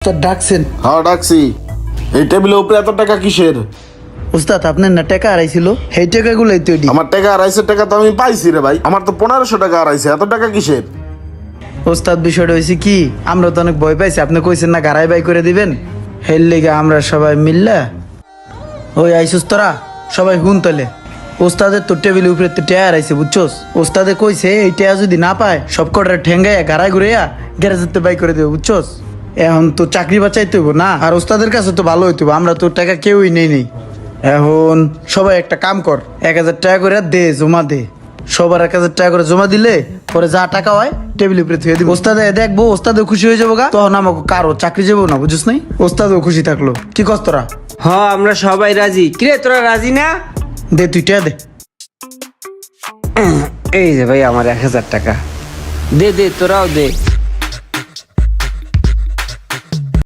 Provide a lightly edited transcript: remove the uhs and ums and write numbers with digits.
তো ডাকছেন? হ্যাঁ ডাকছি। এই টেবিলের উপরে এত টাকা কিসের? উস্তাদ আপনার না টাকা হারাইছিল, সেই টাকাগুলোই তো এটি। আমার টাকা 250 টাকা তো আমি পাইছি রে ভাই, আমার তো 1500 টাকা হারাইছে, এত টাকা কিসের? ওস্তাদ বিষয়টা হয়েছে কি, আমরা তো অনেক ভয় পাইছি, আপনি কইছেন না গাড়াই বাই করে দিবেন, হের লেগে আমরা সবাই মিললা ওই আইসুস তোরা সবাই হুন তলে। ওস্তাদের তো টেবিলের উপরে তো টেয়া হারাইছে বুঝছোস। ওস্তাদে কইছে এই টেয়া যদি না পায় সব কটার ঠেঙ্গাইয়া গাড়াই ঘুরাইয়া গ্যারেজের বাই করে দেবে বুঝছোস। এখন তো চাকরি বাঁচাইতে হইব না, আর ওস্তাদের কাছে তো ভালো হইতে হইব, আমরা তো টাকা কেউই নেই। এখন সবাই একটা কাম কর, 1000 টাকা করে দে, জমা দে। সবার 1000 টাকা করে জমা দিলে পরে যা টাকা হয় টেবিলের উপরে থুয়ে দিব। ওস্তাদে দেখবো, ওস্তাদও খুশি হয়ে যাবো গা, তখন আমাকে কারো চাকরি যাবো না বুঝিস নাই। ওস্তাদও খুশি থাকলো। কি কস তোরা? হ আমরা সবাই রাজি। কিরে তোরা রাজি না? দে তুই টাকা দে। এই যে ভাই আমার 1000 টাকা দে দে, তোরাও দে।